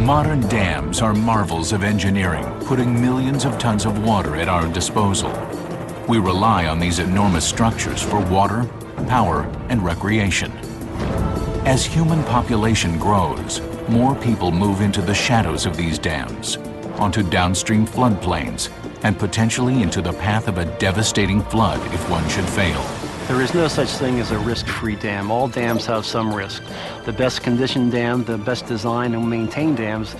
Modern dams are marvels of engineering, putting millions of tons of water at our disposal. We rely on these enormous structures for water, power, and recreation. As human population grows, more people move into the shadows of these dams, onto downstream floodplains, and potentially into the path of a devastating flood if one should fail. There is no such thing as a risk-free dam. All dams have some risk. The best conditioned dam, the best designed and maintained dams,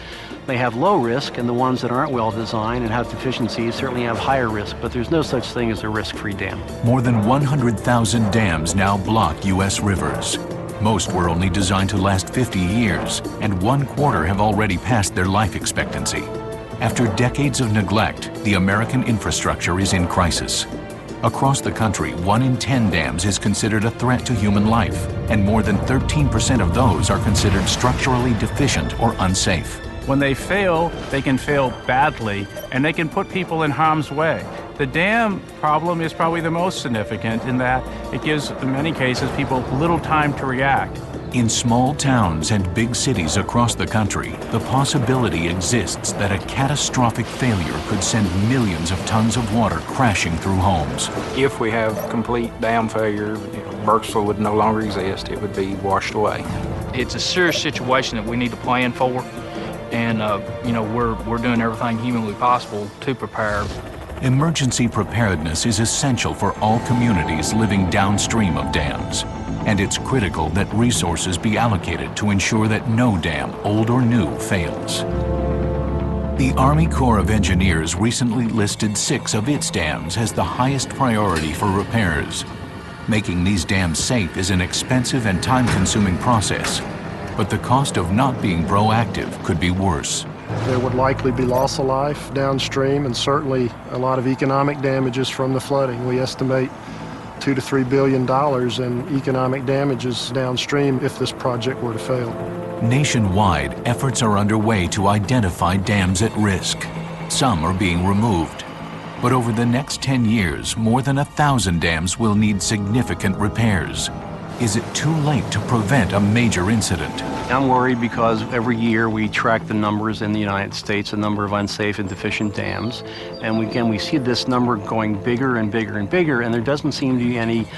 may have low risk, and the ones that aren't well designed and have deficiencies certainly have higher risk, but there's no such thing as a risk-free dam. More than 100,000 dams now block U.S. rivers. Most were only designed to last 50 years, and 1/4 have already passed their life expectancy. After decades of neglect, the American infrastructure is in crisis. Across the country, 1 in 10 dams is considered a threat to human life, and more than 13% of those are considered structurally deficient or unsafe. When they fail, they can fail badly, and they can put people in harm's way. The dam problem is probably the most significant in that it gives, in many cases, people little time to react. In small towns and big cities across the country, the possibility exists that a catastrophic failure could send millions of tons of water crashing through homes. If we have complete dam failure, Burkesville would no longer exist. It would be washed away. It's a serious situation that we need to plan for, and we're doing everything humanly possible to prepare. Emergency preparedness is essential for all communities living downstream of dams, and it's critical that resources be allocated to ensure that no dam, old or new, fails. The Army Corps of Engineers recently listed 6 of its dams as the highest priority for repairs. Making these dams safe is an expensive and time-consuming process, but the cost of not being proactive could be worse. There would likely be loss of life downstream and certainly a lot of economic damages from the flooding. We estimate $2 to $3 billion in economic damages downstream if this project were to fail. Nationwide, efforts are underway to identify dams at risk. Some are being removed. But over the next 10 years, more than 1,000 dams will need significant repairs. Is it too late to prevent a major incident? I'm worried because every year we track the numbers in the United States, the number of unsafe and deficient dams, and we see this number going bigger and bigger and bigger, and there doesn't seem to be any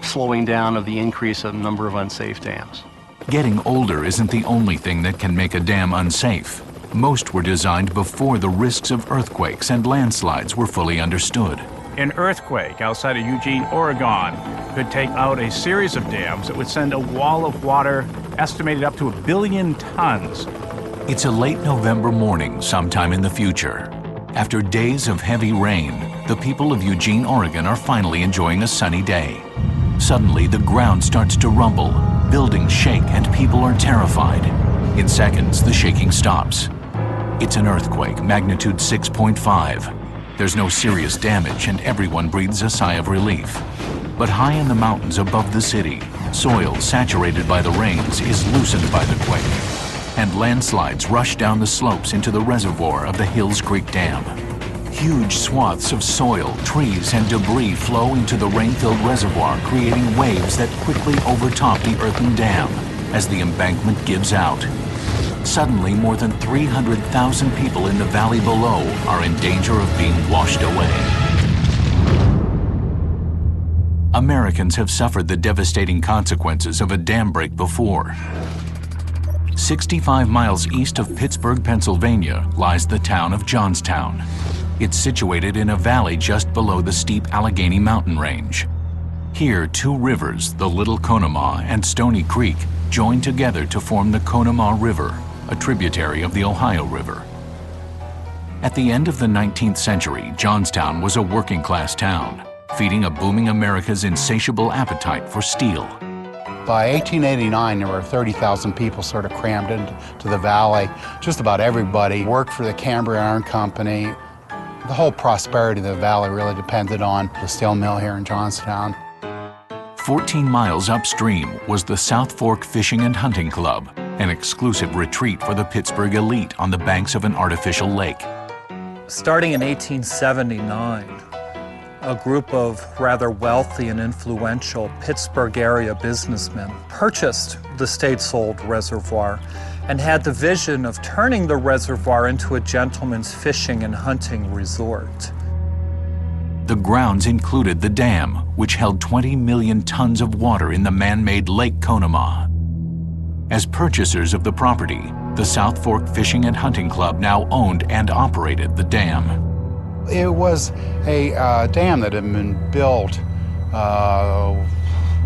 slowing down of the increase of number of unsafe dams. Getting older isn't the only thing that can make a dam unsafe. Most were designed before the risks of earthquakes and landslides were fully understood. An earthquake outside of Eugene, Oregon could take out a series of dams that would send a wall of water estimated up to 1 billion tons. It's a late November morning sometime in the future. After days of heavy rain, the people of Eugene, Oregon are finally enjoying a sunny day. Suddenly, the ground starts to rumble, buildings shake, and people are terrified. In seconds, the shaking stops. It's an earthquake, magnitude 6.5. There's no serious damage, and everyone breathes a sigh of relief. But high in the mountains above the city, soil saturated by the rains is loosened by the quake, and landslides rush down the slopes into the reservoir of the Hills Creek Dam. Huge swaths of soil, trees, and debris flow into the rain-filled reservoir, creating waves that quickly overtop the earthen dam as the embankment gives out. Suddenly, more than 300,000 people in the valley below are in danger of being washed away. Americans have suffered the devastating consequences of a dam break before. 65 miles east of Pittsburgh, Pennsylvania, lies the town of Johnstown. It's situated in a valley just below the steep Allegheny mountain range. Here, 2 rivers, the Little Conemaugh and Stony Creek, join together to form the Conemaugh River, a tributary of the Ohio River. At the end of the 19th century, Johnstown was a working-class town, feeding a booming America's insatiable appetite for steel. By 1889, there were 30,000 people sort of crammed into the valley. Just about everybody worked for the Cambria Iron Company. The whole prosperity of the valley really depended on the steel mill here in Johnstown. 14 miles upstream was the South Fork Fishing and Hunting Club, an exclusive retreat for the Pittsburgh elite on the banks of an artificial lake. Starting in 1879, a group of rather wealthy and influential Pittsburgh area businessmen purchased the state-sold reservoir and had the vision of turning the reservoir into a gentleman's fishing and hunting resort. The grounds included the dam, which held 20 million tons of water in the man-made Lake Conemaugh. As purchasers of the property, the South Fork Fishing and Hunting Club now owned and operated the dam. It was a dam that had been built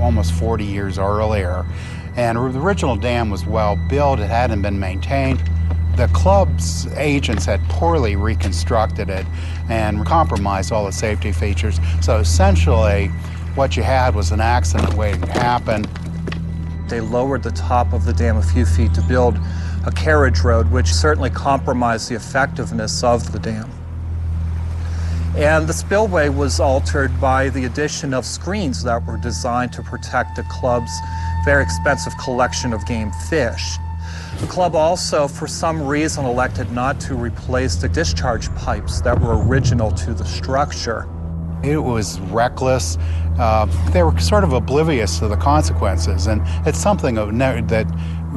almost 40 years earlier. And the original dam was well built, it hadn't been maintained. The club's agents had poorly reconstructed it and compromised all the safety features. So essentially, what you had was an accident waiting to happen. They lowered the top of the dam a few feet to build a carriage road, which certainly compromised the effectiveness of the dam. And the spillway was altered by the addition of screens that were designed to protect the club's very expensive collection of game fish. The club also, for some reason, elected not to replace the discharge pipes that were original to the structure. It was reckless. They were sort of oblivious to the consequences, and it's something that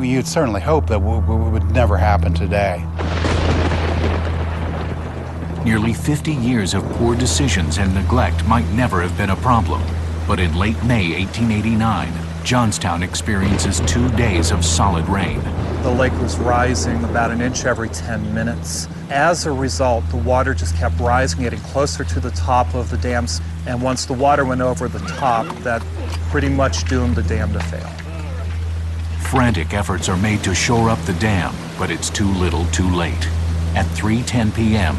you'd certainly hope that would never happen today. Nearly 50 years of poor decisions and neglect might never have been a problem, but in late May 1889, Johnstown experiences 2 days of solid rain. The lake was rising about an inch every 10 minutes. As a result, the water just kept rising, getting closer to the top of the dams. And once the water went over the top, that pretty much doomed the dam to fail. Frantic efforts are made to shore up the dam, but it's too little too late. At 3:10 p.m.,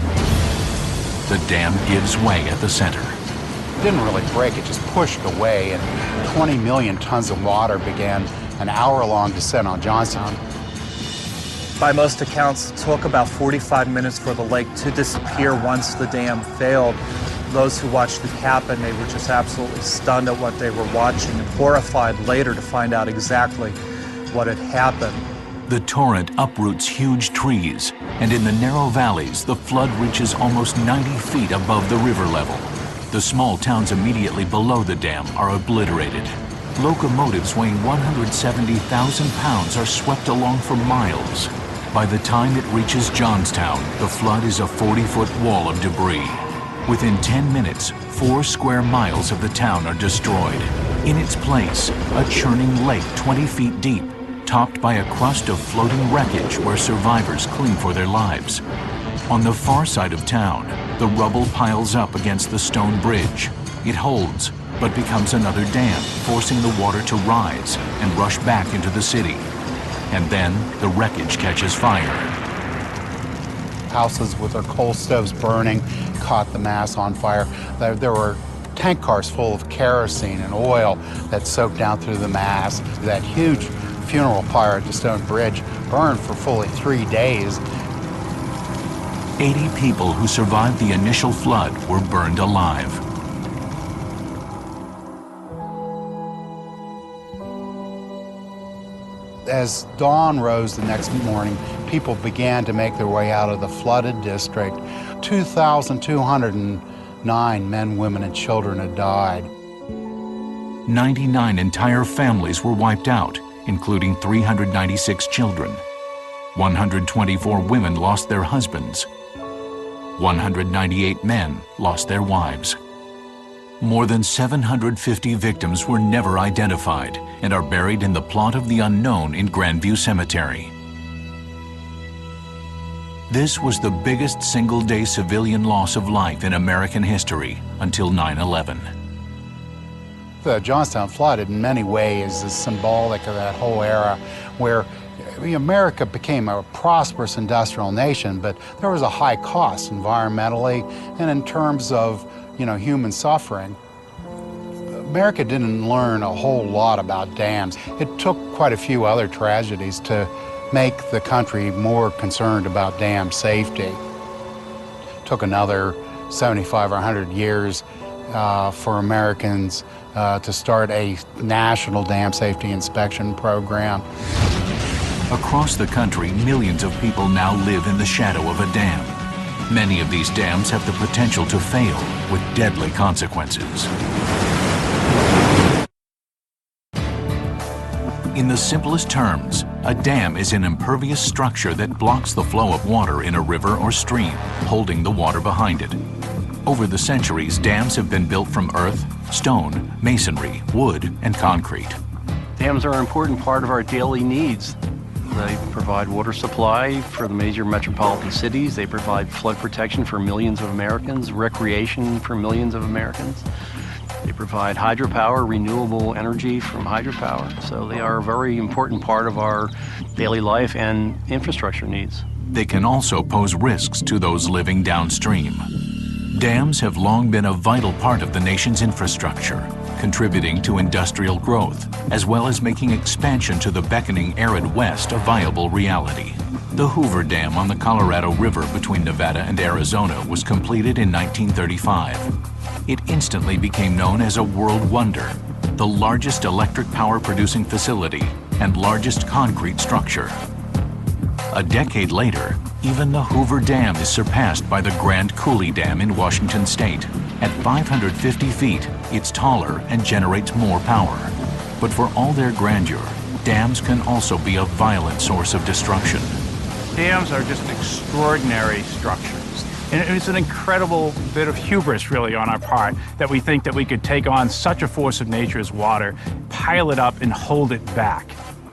the dam gives way at the center. It didn't really break, it just pushed away, and 20 million tons of water began an hour-long descent on Johnstown. By most accounts, it took about 45 minutes for the lake to disappear once the dam failed. Those who watched it happen, they were just absolutely stunned at what they were watching and horrified later to find out exactly what had happened. The torrent uproots huge trees, and in the narrow valleys, the flood reaches almost 90 feet above the river level. The small towns immediately below the dam are obliterated. Locomotives weighing 170,000 pounds are swept along for miles. By the time it reaches Johnstown, the flood is a 40-foot wall of debris. Within 10 minutes, 4 square miles of the town are destroyed. In its place, a churning lake 20 feet deep, topped by a crust of floating wreckage where survivors cling for their lives. On the far side of town, the rubble piles up against the stone bridge. It holds, but becomes another dam, forcing the water to rise and rush back into the city. And then the wreckage catches fire. Houses with their coal stoves burning caught the mass on fire. There were tank cars full of kerosene and oil that soaked down through the mass. That huge funeral pyre at the stone bridge burned for fully 3 days. 80 people who survived the initial flood were burned alive. As dawn rose the next morning, people began to make their way out of the flooded district. 2,209 men, women, and children had died. 99 entire families were wiped out, including 396 children. 124 women lost their husbands. 198 men lost their wives. More than 750 victims were never identified and are buried in the plot of the unknown in Grandview Cemetery. This was the biggest single-day civilian loss of life in American history until 9/11. The Johnstown flood in many ways is symbolic of that whole era where America became a prosperous industrial nation, but there was a high cost environmentally and in terms of human suffering. America didn't learn a whole lot about dams. It took quite a few other tragedies to make the country more concerned about dam safety. It took another 75 or 100 years for Americans to start a national dam safety inspection program. Across the country, millions of people now live in the shadow of a dam. Many of these dams have the potential to fail with deadly consequences. In the simplest terms, a dam is an impervious structure that blocks the flow of water in a river or stream, holding the water behind it. Over the centuries, dams have been built from earth, stone, masonry, wood, and concrete. Dams are an important part of our daily needs. They provide water supply for the major metropolitan cities. They provide flood protection for millions of Americans, recreation for millions of Americans. They provide hydropower, renewable energy from hydropower. So they are a very important part of our daily life and infrastructure needs. They can also pose risks to those living downstream. Dams have long been a vital part of the nation's infrastructure, contributing to industrial growth, as well as making expansion to the beckoning arid West a viable reality. The Hoover Dam on the Colorado River between Nevada and Arizona was completed in 1935. It instantly became known as a world wonder, the largest electric power producing facility and largest concrete structure. A decade later, even the Hoover Dam is surpassed by the Grand Coulee Dam in Washington State. At 550 feet, it's taller and generates more power. But for all their grandeur, dams can also be a violent source of destruction. Dams are just extraordinary structures. And it's an incredible bit of hubris, really, on our part, that we think that we could take on such a force of nature as water, pile it up, and hold it back.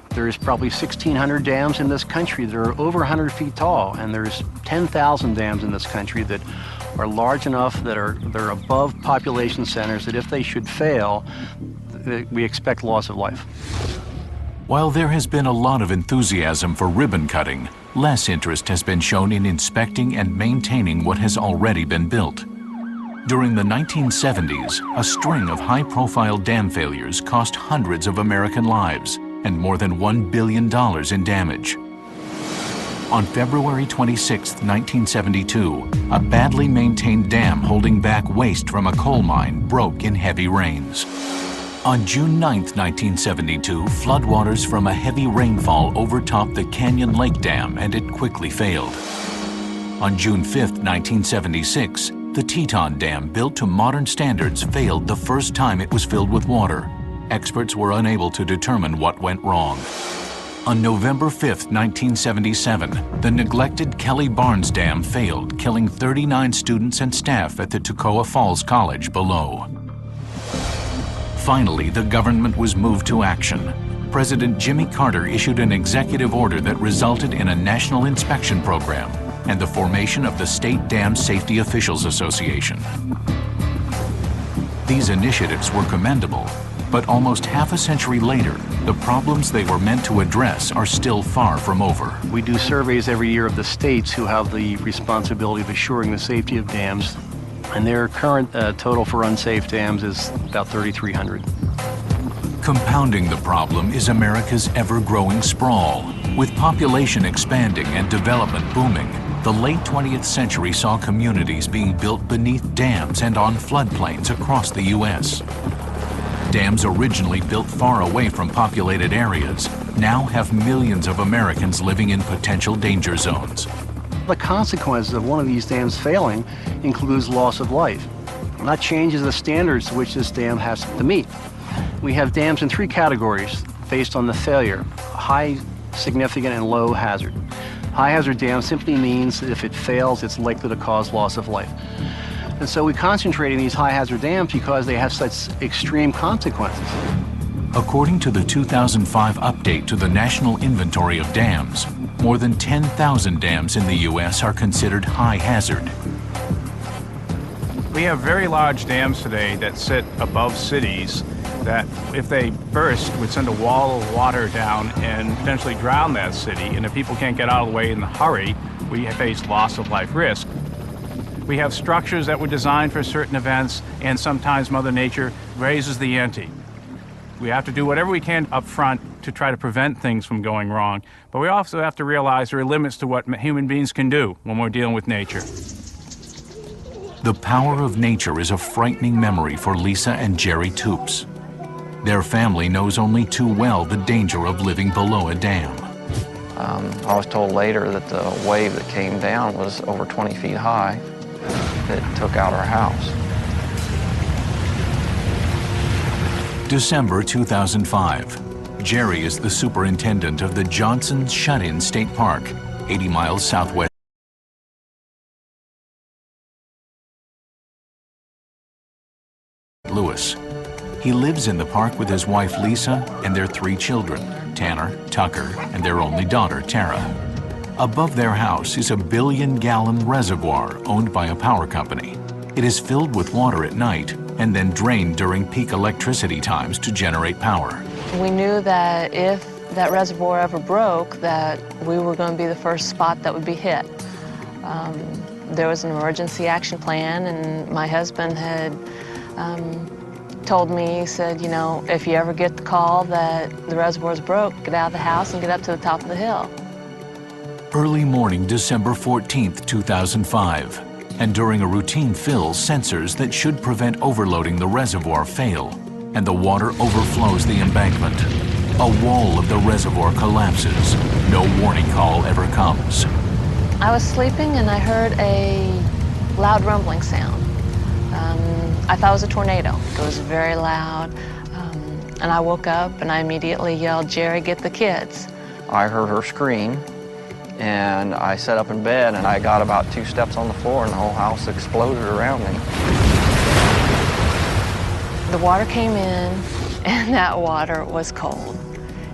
There's probably 1,600 dams in this country that are over 100 feet tall, and there's 10,000 dams in this country that are large enough that they're above population centers that if they should fail, we expect loss of life. While there has been a lot of enthusiasm for ribbon cutting, less interest has been shown in inspecting and maintaining what has already been built. During the 1970s, a string of high-profile dam failures cost hundreds of American lives and more than $1 billion in damage. On February 26, 1972, a badly maintained dam holding back waste from a coal mine broke in heavy rains. On June 9, 1972, floodwaters from a heavy rainfall overtopped the Canyon Lake Dam and it quickly failed. On June 5, 1976, the Teton Dam, built to modern standards, failed the first time it was filled with water. Experts were unable to determine what went wrong. On November 5, 1977, the neglected Kelly Barnes Dam failed, killing 39 students and staff at the Toccoa Falls College below. Finally, the government was moved to action. President Jimmy Carter issued an executive order that resulted in a national inspection program and the formation of the State Dam Safety Officials Association. These initiatives were commendable, but almost half a century later, the problems they were meant to address are still far from over. We do surveys every year of the states who have the responsibility of assuring the safety of dams, and their current total for unsafe dams is about 3,300. Compounding the problem is America's ever-growing sprawl. With population expanding and development booming, the late 20th century saw communities being built beneath dams and on floodplains across the U.S. Dams originally built far away from populated areas now have millions of Americans living in potential danger zones. The consequences of one of these dams failing includes loss of life. And that changes the standards to which this dam has to meet. We have dams in three categories based on the failure: high, significant, and low hazard. High hazard dam simply means that if it fails, it's likely to cause loss of life. And so we concentrate on these high hazard dams because they have such extreme consequences. According to the 2005 update to the National Inventory of Dams, more than 10,000 dams in the U.S. are considered high hazard. We have very large dams today that sit above cities that, if they burst, would send a wall of water down and potentially drown that city. And if people can't get out of the way in a hurry, we face loss of life risk. We have structures that were designed for certain events, and sometimes Mother Nature raises the ante. We have to do whatever we can up front to try to prevent things from going wrong, but we also have to realize there are limits to what human beings can do when we're dealing with nature. The power of nature is a frightening memory for Lisa and Jerry Toops. Their family knows only too well the danger of living below a dam. I was told later that the wave that came down was over 20 feet high that took out our house. December 2005. Jerry is the superintendent of the Johnson Shut-In State Park, 80 miles southwest Louis. He lives in the park with his wife Lisa and their 3 children, Tanner, Tucker, and their only daughter, Tara. Above their house is a 1 billion-gallon reservoir owned by a power company. It is filled with water at night and then drained during peak electricity times to generate power. We knew that if that reservoir ever broke, that we were going to be the first spot that would be hit. There was an emergency action plan, and my husband had told me, he said, you know, if you ever get the call that the reservoir's broke, get out of the house and get up to the top of the hill. Early morning, December 14th, 2005, and during a routine fill, sensors that should prevent overloading the reservoir fail, and the water overflows the embankment. A wall of the reservoir collapses. No warning call ever comes. I was sleeping and I heard a loud rumbling sound. I thought it was a tornado. It was very loud. And I woke up and I immediately yelled, "Jerry, get the kids." I heard her scream, and I sat up in bed, and I got about 2 steps on the floor, and the whole house exploded around me. The water came in, and that water was cold.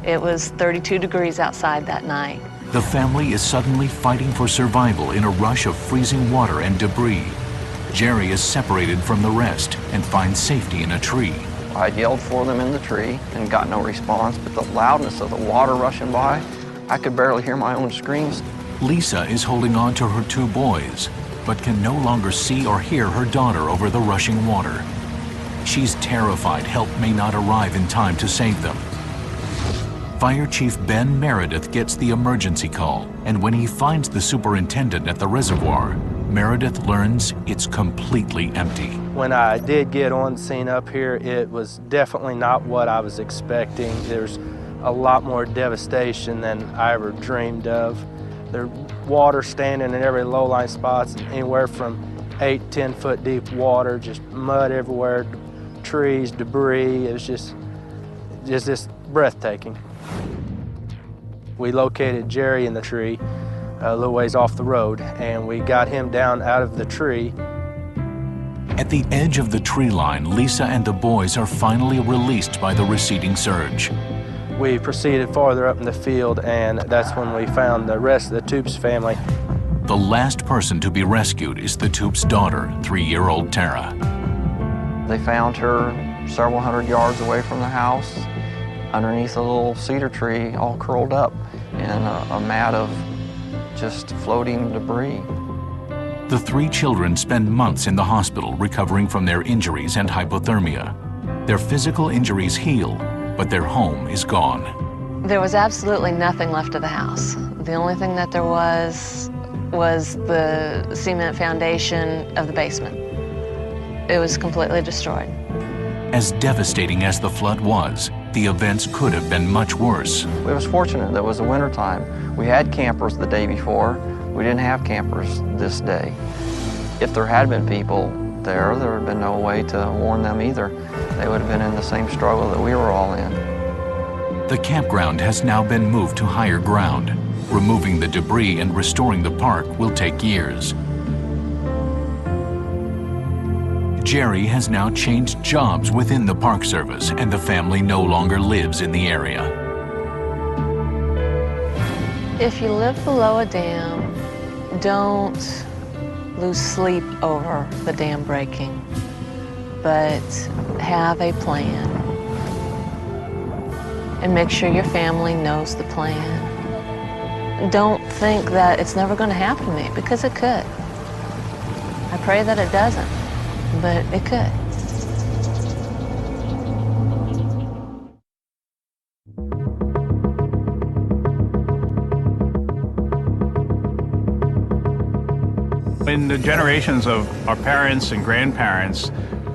It was 32 degrees outside that night. The family is suddenly fighting for survival in a rush of freezing water and debris. Jerry is separated from the rest and finds safety in a tree. I yelled for them in the tree and got no response, but the loudness of the water rushing by, I could barely hear my own screams. Lisa is holding on to her 2 boys, but can no longer see or hear her daughter over the rushing water. She's terrified help may not arrive in time to save them. Fire Chief Ben Meredith gets the emergency call, and when he finds the superintendent at the reservoir, Meredith learns it's completely empty. When I did get on scene up here, it was definitely not what I was expecting. There's a lot more devastation than I ever dreamed of. There's water standing in every low-lying spots, anywhere from 8, 10-foot deep water, just mud everywhere, trees, debris. It was just breathtaking. We located Jerry in the tree a little ways off the road, and we got him down out of the tree. At the edge of the tree line, Lisa and the boys are finally released by the receding surge. We proceeded farther up in the field, and that's when we found the rest of the Toops family. The last person to be rescued is the Toops' daughter, 3-year-old Tara. They found her several hundred yards away from the house, underneath a little cedar tree, all curled up in a mat of just floating debris. The 3 children spend months in the hospital recovering from their injuries and hypothermia. Their physical injuries heal, but their home is gone. There was absolutely nothing left of the house. The only thing that there was the cement foundation of the basement. It was completely destroyed. As devastating as the flood was, the events could have been much worse. We was fortunate that it was the winter time. We had campers the day before. We didn't have campers this day. If there had been people there would have been no way to warn them either. They would have been in the same struggle that we were all in. The campground has now been moved to higher ground. Removing the debris and restoring the park will take years. Jerry has now changed jobs within the Park Service, and the family no longer lives in the area. If you live below a dam, don't lose sleep over the dam breaking, but have a plan. And make sure your family knows the plan. Don't think that it's never going to happen to me, because it could. I pray that it doesn't, but it could. In the generations of our parents and grandparents,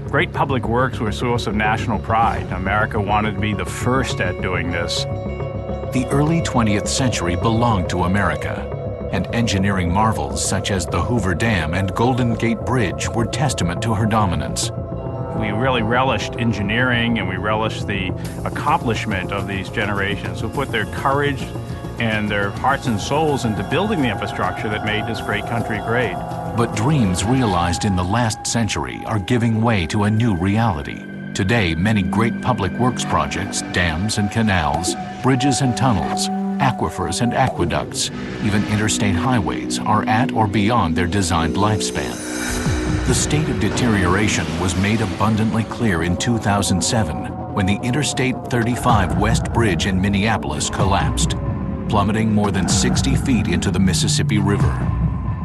great public works were a source of national pride. America wanted to be the first at doing this. The early 20th century belonged to America, and engineering marvels such as the Hoover Dam and Golden Gate Bridge were testament to her dominance. We really relished engineering and we relished the accomplishment of these generations who put their courage and their hearts and souls into building the infrastructure that made this great country great. But dreams realized in the last century are giving way to a new reality. Today, many great public works projects, dams and canals, bridges and tunnels, aquifers and aqueducts, even interstate highways are at or beyond their designed lifespan. The state of deterioration was made abundantly clear in 2007 when the Interstate 35 West Bridge in Minneapolis collapsed, plummeting more than 60 feet into the Mississippi River.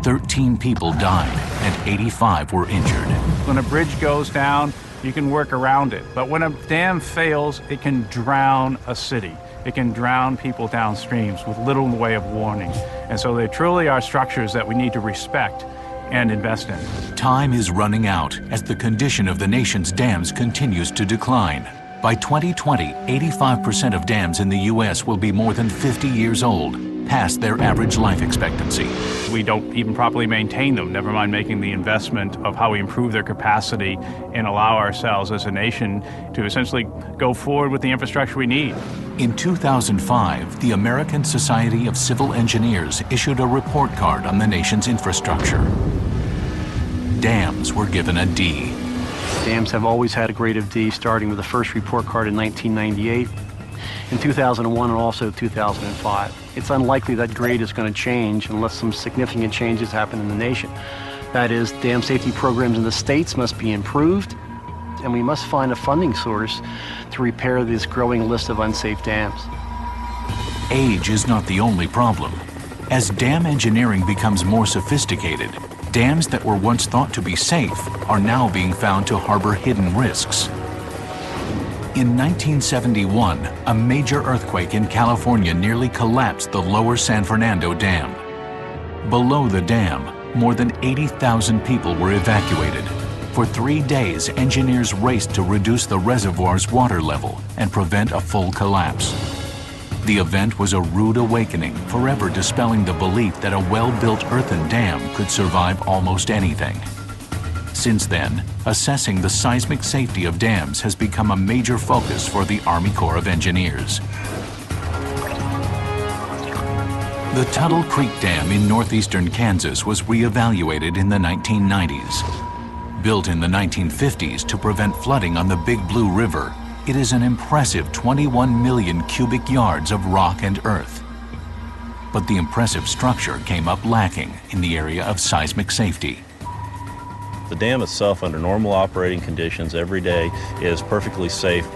13 people died and 85 were injured. When a bridge goes down, you can work around it. But when a dam fails, it can drown a city. It can drown people downstreams with little in the way of warning. And so they truly are structures that we need to respect and invest in. Time is running out as the condition of the nation's dams continues to decline. By 2020, 85% of dams in the U.S. will be more than 50 years old, past their average life expectancy. We don't even properly maintain them, never mind making the investment of how we improve their capacity and allow ourselves as a nation to essentially go forward with the infrastructure we need. In 2005, the American Society of Civil Engineers issued a report card on the nation's infrastructure. Dams were given a D. Dams have always had a grade of D, starting with the first report card in 1998, in 2001, and also 2005. It's unlikely that grade is going to change unless some significant changes happen in the nation. That is, dam safety programs in the states must be improved, and we must find a funding source to repair this growing list of unsafe dams. Age is not the only problem. As dam engineering becomes more sophisticated, dams that were once thought to be safe are now being found to harbor hidden risks. In 1971, a major earthquake in California nearly collapsed the lower San Fernando Dam. Below the dam, more than 80,000 people were evacuated. For 3 days, engineers raced to reduce the reservoir's water level and prevent a full collapse. The event was a rude awakening, forever dispelling the belief that a well-built earthen dam could survive almost anything. Since then, assessing the seismic safety of dams has become a major focus for the Army Corps of Engineers. The Tuttle Creek Dam in northeastern Kansas was reevaluated in the 1990s. Built in the 1950s to prevent flooding on the Big Blue River, it is an impressive 21 million cubic yards of rock and earth. But the impressive structure came up lacking in the area of seismic safety. The dam itself, under normal operating conditions every day, is perfectly safe.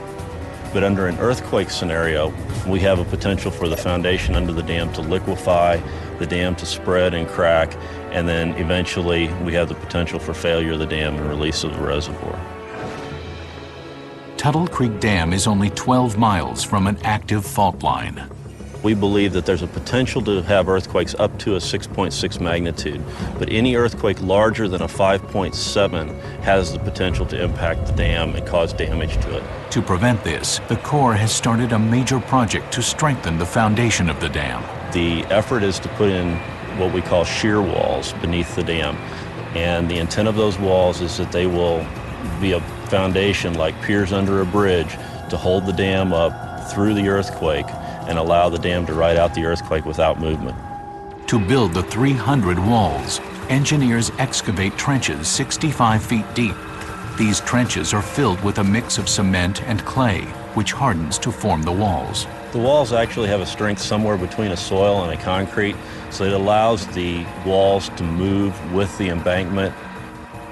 But under an earthquake scenario, we have a potential for the foundation under the dam to liquefy, the dam to spread and crack, and then eventually we have the potential for failure of the dam and release of the reservoir. Tuttle Creek Dam is only 12 miles from an active fault line. We believe that there's a potential to have earthquakes up to a 6.6 magnitude, but any earthquake larger than a 5.7 has the potential to impact the dam and cause damage to it. To prevent this, the Corps has started a major project to strengthen the foundation of the dam. The effort is to put in what we call shear walls beneath the dam, and the intent of those walls is that they will be a foundation like piers under a bridge to hold the dam up through the earthquake and allow the dam to ride out the earthquake without movement. To build the 300 walls, engineers excavate trenches 65 feet deep. These trenches are filled with a mix of cement and clay, which hardens to form the walls. The walls actually have a strength somewhere between a soil and a concrete, so it allows the walls to move with the embankment.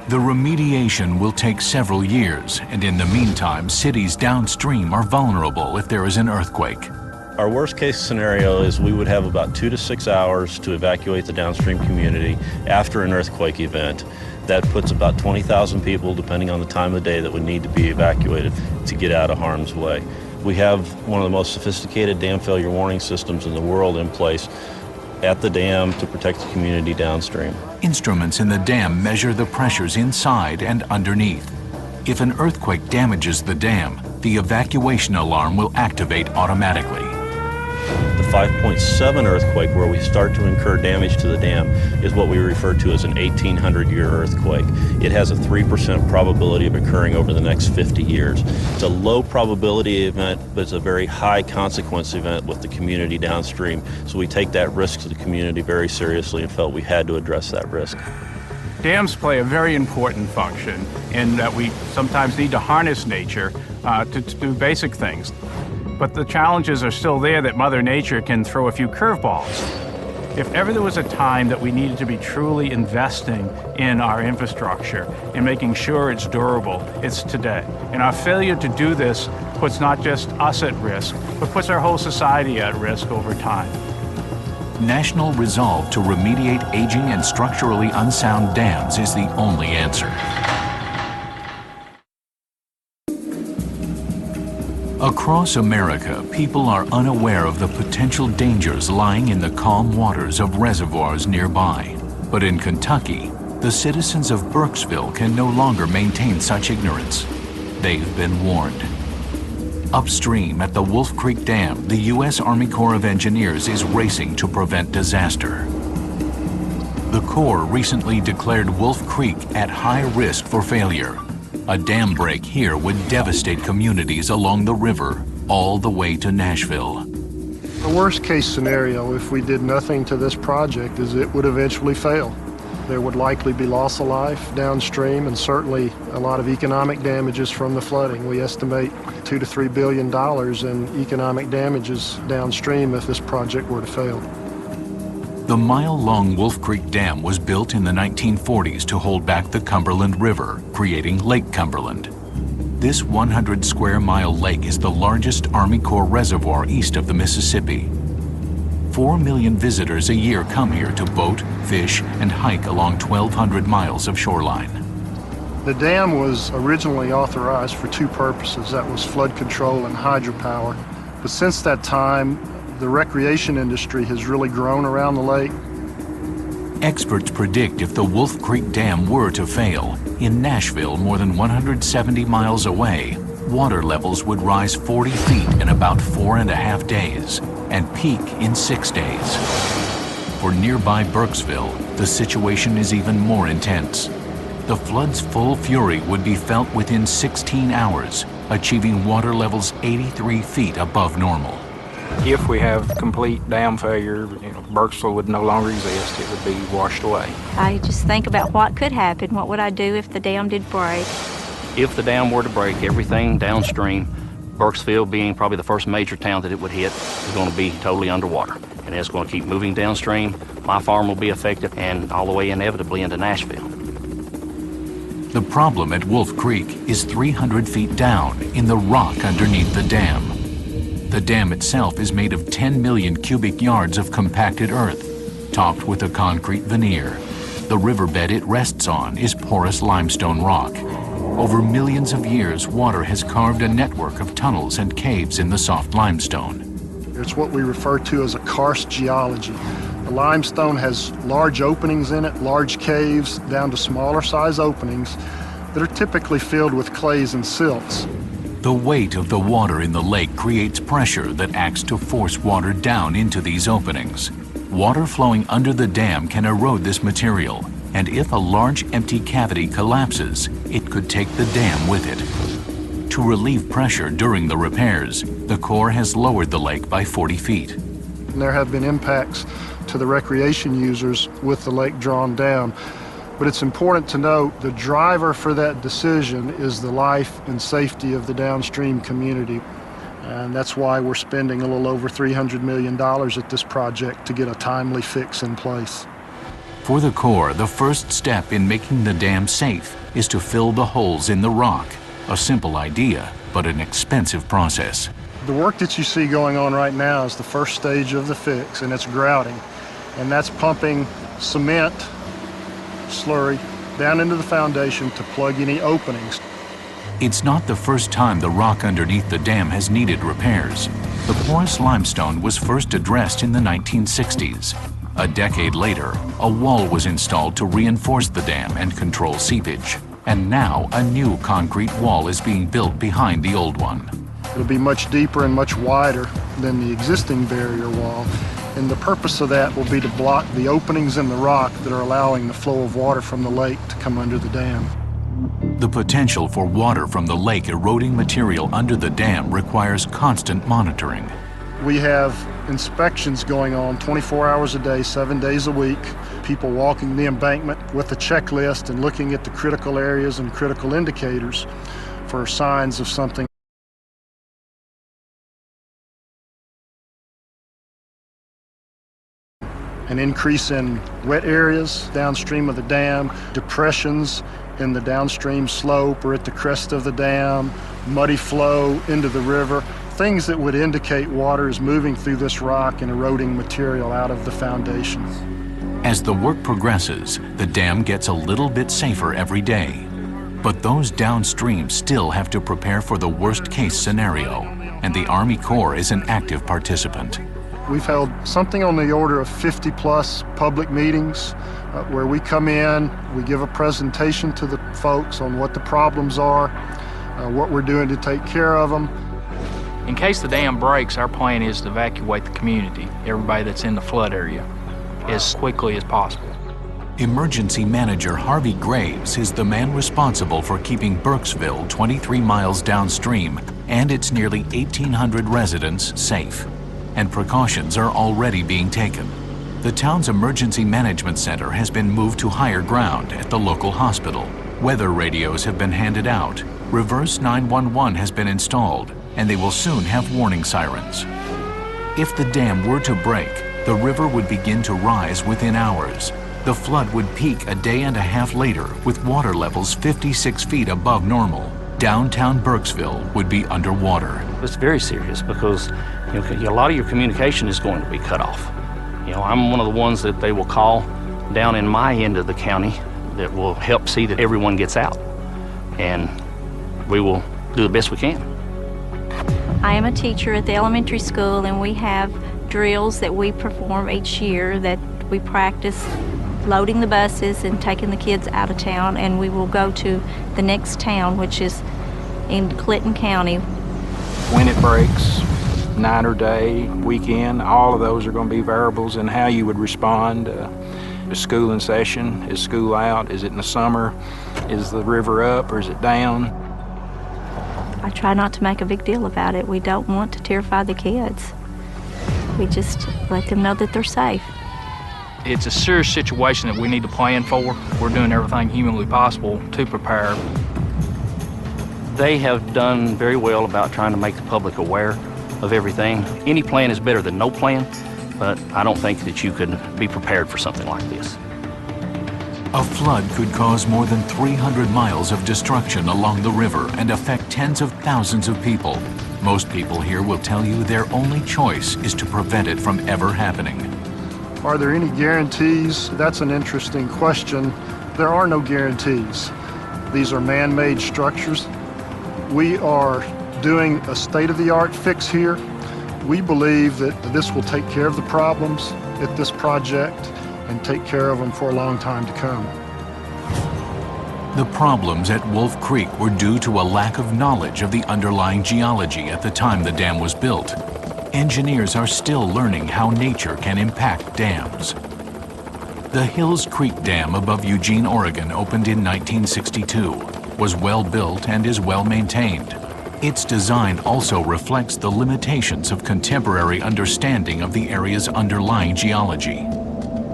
The remediation will take several years, and in the meantime, cities downstream are vulnerable if there is an earthquake. Our worst case scenario is we would have about 2 to 6 hours to evacuate the downstream community after an earthquake event. That puts about 20,000 people, depending on the time of day, that would need to be evacuated to get out of harm's way. We have one of the most sophisticated dam failure warning systems in the world in place at the dam to protect the community downstream. Instruments in the dam measure the pressures inside and underneath. If an earthquake damages the dam, the evacuation alarm will activate automatically. The 5.7 earthquake, where we start to incur damage to the dam, is what we refer to as an 1800-year earthquake. It has a 3% probability of occurring over the next 50 years. It's a low probability event, but it's a very high consequence event with the community downstream. So we take that risk to the community very seriously and felt we had to address that risk. Dams play a very important function in that we sometimes need to harness nature to do basic things. But the challenges are still there that Mother Nature can throw a few curveballs. If ever there was a time that we needed to be truly investing in our infrastructure and making sure it's durable, it's today. And our failure to do this puts not just us at risk, but puts our whole society at risk over time. National resolve to remediate aging and structurally unsound dams is the only answer. Across America, people are unaware of the potential dangers lying in the calm waters of reservoirs nearby. But in Kentucky, the citizens of Burkesville can no longer maintain such ignorance. They've been warned. Upstream at the Wolf Creek Dam, the U.S. Army Corps of Engineers is racing to prevent disaster. The Corps recently declared Wolf Creek at high risk for failure. A dam break here would devastate communities along the river all the way to Nashville. The worst case scenario, if we did nothing to this project, is it would eventually fail. There would likely be loss of life downstream and certainly a lot of economic damages from the flooding. We estimate $2 to $3 billion in economic damages downstream if this project were to fail. The mile-long Wolf Creek Dam was built in the 1940s to hold back the Cumberland River, creating Lake Cumberland. This 100-square-mile lake is the largest Army Corps reservoir east of the Mississippi. 4 million visitors a year come here to boat, fish, and hike along 1,200 miles of shoreline. The dam was originally authorized for two purposes. That was flood control and hydropower. But since that time, the recreation industry has really grown around the lake. Experts predict if the Wolf Creek Dam were to fail, in Nashville, more than 170 miles away, water levels would rise 40 feet in about 4.5 days and peak in 6 days. For nearby Burkesville, the situation is even more intense. The flood's full fury would be felt within 16 hours, achieving water levels 83 feet above normal. If we have complete dam failure, Burkesville would no longer exist. It would be washed away. I just think about what could happen. What would I do if the dam did break? If the dam were to break, everything downstream, Burkesville being probably the first major town that it would hit, is going to be totally underwater. And it's going to keep moving downstream. My farm will be affected and all the way inevitably into Nashville. The problem at Wolf Creek is 300 feet down in the rock underneath the dam. The dam itself is made of 10 million cubic yards of compacted earth, topped with a concrete veneer. The riverbed it rests on is porous limestone rock. Over millions of years, water has carved a network of tunnels and caves in the soft limestone. It's what we refer to as a karst geology. The limestone has large openings in it, large caves, down to smaller size openings that are typically filled with clays and silts. The weight of the water in the lake creates pressure that acts to force water down into these openings. Water flowing under the dam can erode this material, and if a large empty cavity collapses, it could take the dam with it. To relieve pressure during the repairs, the Corps has lowered the lake by 40 feet. And there have been impacts to the recreation users with the lake drawn down. But it's important to note the driver for that decision is the life and safety of the downstream community. And that's why we're spending a little over $300 million at this project to get a timely fix in place. For the Corps, the first step in making the dam safe is to fill the holes in the rock. A simple idea, but an expensive process. The work that you see going on right now is the first stage of the fix, and it's grouting. And that's pumping cement slurry down into the foundation to plug any openings. It's not the first time the rock underneath the dam has needed repairs. The porous limestone was first addressed in the 1960s. A decade later, a wall was installed to reinforce the dam and control seepage. And now a new concrete wall is being built behind the old one. It'll be much deeper and much wider than the existing barrier wall. And the purpose of that will be to block the openings in the rock that are allowing the flow of water from the lake to come under the dam. The potential for water from the lake eroding material under the dam requires constant monitoring. We have inspections going on 24 hours a day, 7 days a week. People walking the embankment with a checklist and looking at the critical areas and critical indicators for signs of something. An increase in wet areas downstream of the dam, depressions in the downstream slope or at the crest of the dam, muddy flow into the river, things that would indicate water is moving through this rock and eroding material out of the foundation. As the work progresses, the dam gets a little bit safer every day. But those downstream still have to prepare for the worst-case scenario, and the Army Corps is an active participant. We've held something on the order of 50-plus public meetings where we come in, we give a presentation to the folks on what the problems are, what we're doing to take care of them. In case the dam breaks, our plan is to evacuate the community, everybody that's in the flood area, as quickly as possible. Emergency Manager Harvey Graves is the man responsible for keeping Burkesville 23 miles downstream and its nearly 1,800 residents safe. And precautions are already being taken. The town's emergency management center has been moved to higher ground at the local hospital. Weather radios have been handed out. Reverse 911 has been installed, and they will soon have warning sirens. If the dam were to break, the river would begin to rise within hours. The flood would peak a day and a half later with water levels 56 feet above normal. Downtown Burkesville would be underwater. It's very serious because a lot of your communication is going to be cut off. I'm one of the ones that they will call down in my end of the county that will help see that everyone gets out. And we will do the best we can. I am a teacher at the elementary school, and we have drills that we perform each year that we practice loading the buses and taking the kids out of town, and we will go to the next town, which is in Clinton County. When it breaks, night or day, weekend, all of those are going to be variables in how you would respond. Is school in session? Is school out? Is it in the summer? Is the river up or is it down? I try not to make a big deal about it. We don't want to terrify the kids. We just let them know that they're safe. It's a serious situation that we need to plan for. We're doing everything humanly possible to prepare. They have done very well about trying to make the public aware of everything. Any plan is better than no plan, but I don't think that you could be prepared for something like this. A flood could cause more than 300 miles of destruction along the river and affect tens of thousands of people. Most people here will tell you their only choice is to prevent it from ever happening. Are there any guarantees? That's an interesting question. There are no guarantees. These are man-made structures. We are doing a state-of-the-art fix here. We believe that this will take care of the problems at this project and take care of them for a long time to come. The problems at Wolf Creek were due to a lack of knowledge of the underlying geology at the time the dam was built. Engineers are still learning how nature can impact dams. The Hills Creek Dam above Eugene, Oregon opened in 1962, was well built and is well maintained. Its design also reflects the limitations of contemporary understanding of the area's underlying geology.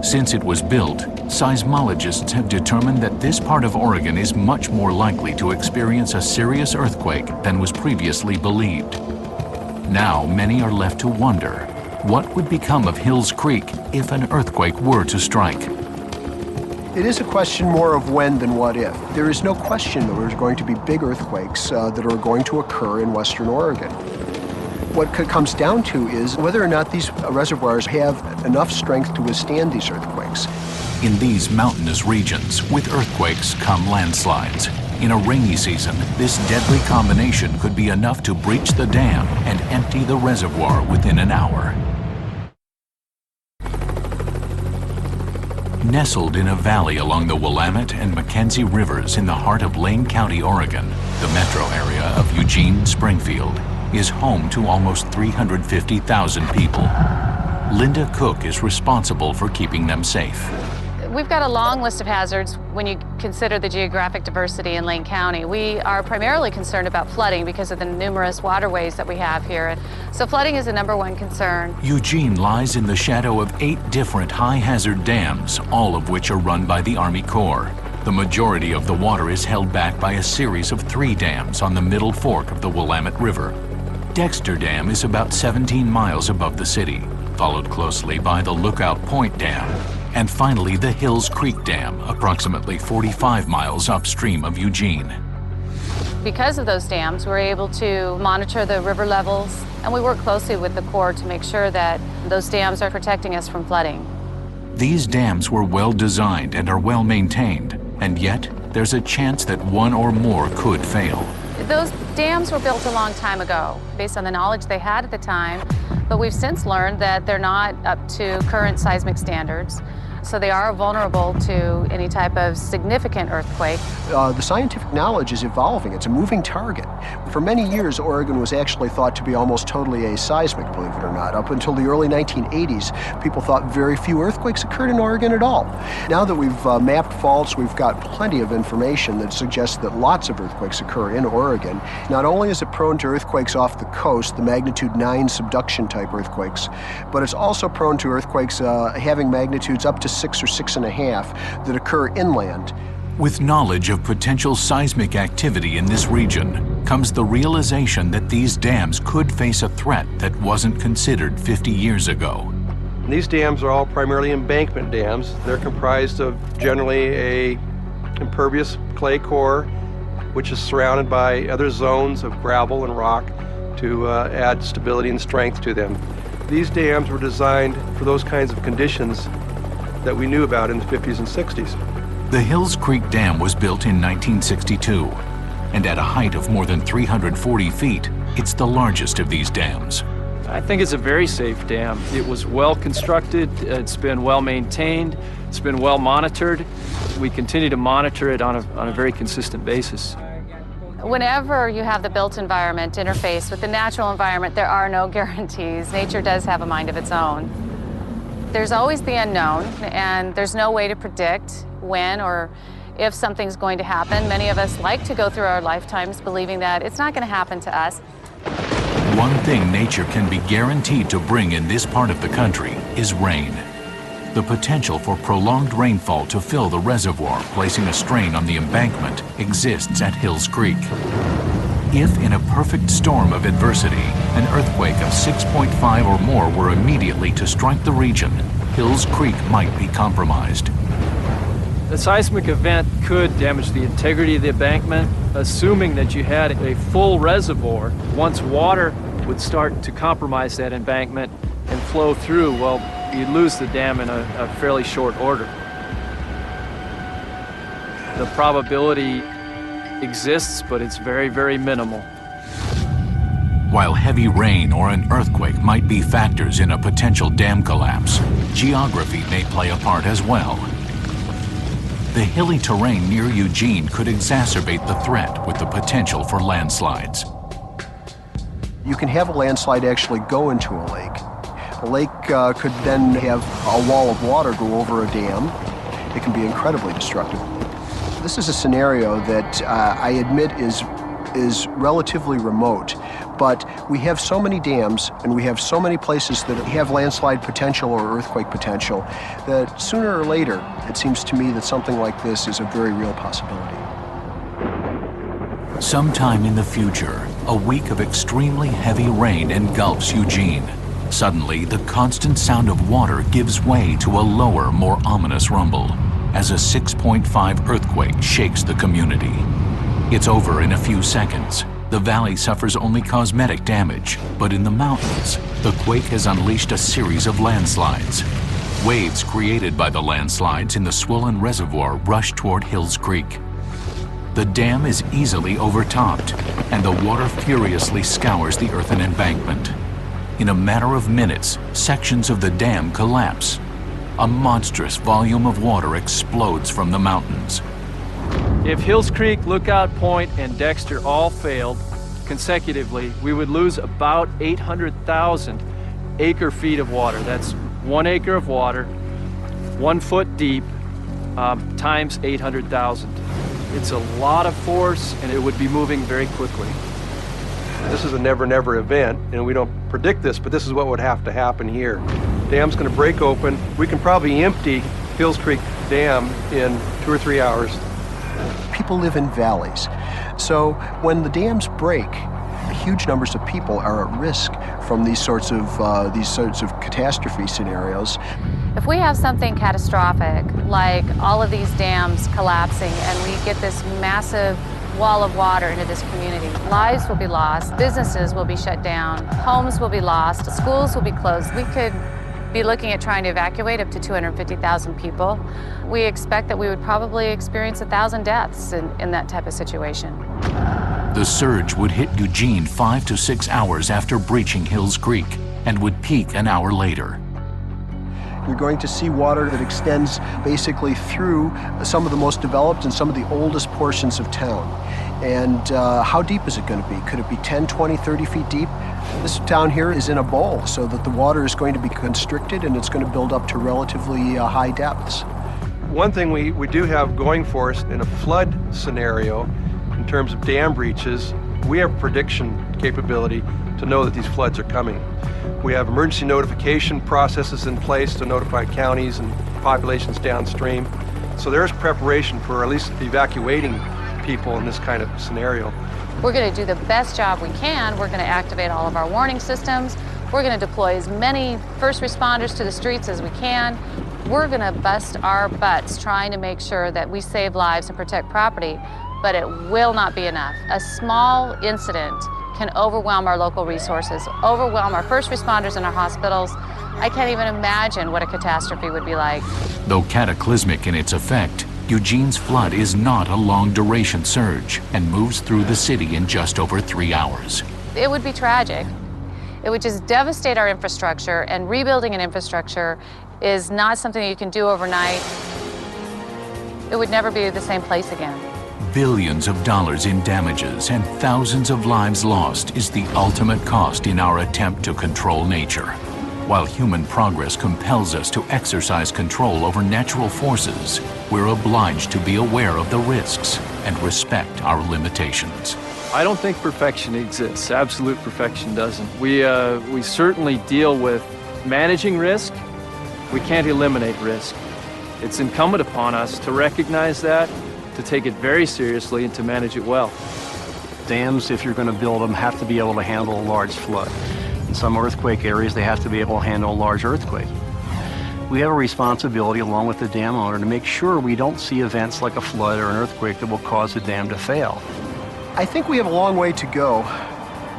Since it was built, seismologists have determined that this part of Oregon is much more likely to experience a serious earthquake than was previously believed. Now, many are left to wonder, what would become of Hills Creek if an earthquake were to strike? It is a question more of when than what if. There is no question that there's going to be big earthquakes that are going to occur in western Oregon. What it comes down to is whether or not these reservoirs have enough strength to withstand these earthquakes. In these mountainous regions, with earthquakes come landslides. In a rainy season, this deadly combination could be enough to breach the dam and empty the reservoir within an hour. Nestled in a valley along the Willamette and Mackenzie rivers in the heart of Lane County, Oregon, the metro area of Eugene, Springfield, is home to almost 350,000 people. Linda Cook is responsible for keeping them safe. We've got a long list of hazards when you consider the geographic diversity in Lane County. We are primarily concerned about flooding because of the numerous waterways that we have here. So flooding is the #1 concern. Eugene lies in the shadow of 8 different high-hazard dams, all of which are run by the Army Corps. The majority of the water is held back by a series of 3 dams on the middle fork of the Willamette River. Dexter Dam is about 17 miles above the city, followed closely by the Lookout Point Dam, and finally the Hills Creek Dam, approximately 45 miles upstream of Eugene. Because of those dams, we're able to monitor the river levels, and we work closely with the Corps to make sure that those dams are protecting us from flooding. These dams were well designed and are well maintained, and yet there's a chance that one or more could fail. Those dams were built a long time ago, based on the knowledge they had at the time, but we've since learned that they're not up to current seismic standards. So they are vulnerable to any type of significant earthquake. The scientific knowledge is evolving. It's a moving target. For many years, Oregon was actually thought to be almost totally aseismic, believe it or not. Up until the early 1980s, people thought very few earthquakes occurred in Oregon at all. Now that we've mapped faults, we've got plenty of information that suggests that lots of earthquakes occur in Oregon. Not only is it prone to earthquakes off the coast, the magnitude 9 subduction type earthquakes, but it's also prone to earthquakes having magnitudes up to 6 or 6.5 that occur inland. With knowledge of potential seismic activity in this region comes the realization that these dams could face a threat that wasn't considered 50 years ago. These dams are all primarily embankment dams. They're comprised of generally a impervious clay core, which is surrounded by other zones of gravel and rock to add stability and strength to them. These dams were designed for those kinds of conditions that we knew about in the 50s and 60s. The Hills Creek Dam was built in 1962, and at a height of more than 340 feet, it's the largest of these dams. I think it's a very safe dam. It was well constructed, it's been well maintained, it's been well monitored. We continue to monitor it on a very consistent basis. Whenever you have the built environment interface with the natural environment, there are no guarantees. Nature does have a mind of its own. There's always the unknown, and there's no way to predict when or if something's going to happen. Many of us like to go through our lifetimes believing that it's not going to happen to us. One thing nature can be guaranteed to bring in this part of the country is rain. The potential for prolonged rainfall to fill the reservoir, placing a strain on the embankment, exists at Hills Creek. If in a perfect storm of adversity, an earthquake of 6.5 or more were immediately to strike the region, Hills Creek might be compromised. The seismic event could damage the integrity of the embankment, assuming that you had a full reservoir. Once water would start to compromise that embankment and flow through, well, you'd lose the dam in a fairly short order. The probability exists, but it's very, very minimal. While heavy rain or an earthquake might be factors in a potential dam collapse, geography may play a part as well. The hilly terrain near Eugene could exacerbate the threat with the potential for landslides. You can have a landslide actually go into a lake. A lake could then have a wall of water go over a dam. It can be incredibly destructive. This is a scenario that I admit is relatively remote, but we have so many dams and we have so many places that have landslide potential or earthquake potential that sooner or later it seems to me that something like this is a very real possibility. Sometime in the future, a week of extremely heavy rain engulfs Eugene. Suddenly, the constant sound of water gives way to a lower, more ominous rumble as a 6.5 earthquake shakes the community. It's over in a few seconds. The valley suffers only cosmetic damage, but in the mountains, the quake has unleashed a series of landslides. Waves created by the landslides in the swollen reservoir rush toward Hills Creek. The dam is easily overtopped, and the water furiously scours the earthen embankment. In a matter of minutes, sections of the dam collapse. A monstrous volume of water explodes from the mountains. If Hills Creek, Lookout Point, and Dexter all failed, consecutively, we would lose about 800,000 acre-feet of water. That's 1 acre of water, 1 foot deep, times 800,000. It's a lot of force, and it would be moving very quickly. This is a never-never event, and we don't predict this, but this is what would have to happen here. Dam's going to break open. We can probably empty Hills Creek Dam in 2 or 3 hours. People live in valleys, so when the dams break, huge numbers of people are at risk from these sorts of catastrophe scenarios. If we have something catastrophic, like all of these dams collapsing, and we get this massive wall of water into this community, lives will be lost, businesses will be shut down, homes will be lost, schools will be closed. We could be looking at trying to evacuate up to 250,000 people. We expect that we would probably experience 1,000 deaths in that type of situation. The surge would hit Eugene 5 to 6 hours after breaching Hills Creek and would peak an hour later. You're going to see water that extends basically through some of the most developed and some of the oldest portions of town. And how deep is it going to be? Could it be 10, 20, 30 feet deep? This town here is in a bowl, so that the water is going to be constricted and it's going to build up to relatively high depths. One thing we do have going for us in a flood scenario, in terms of dam breaches, we have prediction capability to know that these floods are coming. We have emergency notification processes in place to notify counties and populations downstream. So there's preparation for at least evacuating people in this kind of scenario. We're going to do the best job we can. We're going to activate all of our warning systems. We're going to deploy as many first responders to the streets as we can. We're going to bust our butts trying to make sure that we save lives and protect property, but it will not be enough. A small incident can overwhelm our local resources, overwhelm our first responders in our hospitals. I can't even imagine what a catastrophe would be like. Though cataclysmic in its effect, Eugene's flood is not a long-duration surge and moves through the city in just over 3 hours. It would be tragic. It would just devastate our infrastructure, and rebuilding an infrastructure is not something you can do overnight. It would never be the same place again. Billions of dollars in damages and thousands of lives lost is the ultimate cost in our attempt to control nature. While human progress compels us to exercise control over natural forces, we're obliged to be aware of the risks and respect our limitations. I don't think perfection exists. Absolute perfection doesn't. We certainly deal with managing risk. We can't eliminate risk. It's incumbent upon us to recognize that, to take it very seriously, and to manage it well. Dams, if you're going to build them, have to be able to handle a large flood. In some earthquake areas, they have to be able to handle a large earthquake. We have a responsibility, along with the dam owner, to make sure we don't see events like a flood or an earthquake that will cause the dam to fail. I think we have a long way to go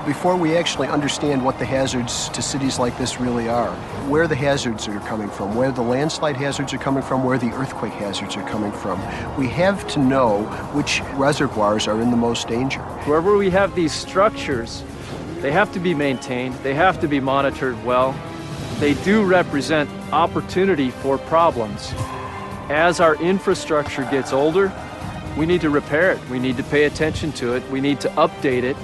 before we actually understand what the hazards to cities like this really are, where the hazards are coming from, where the landslide hazards are coming from, where the earthquake hazards are coming from. We have to know which reservoirs are in the most danger. Wherever we have these structures, they have to be maintained, they have to be monitored well. They do represent opportunity for problems. As our infrastructure gets older, we need to repair it. We need to pay attention to it. We need to update it.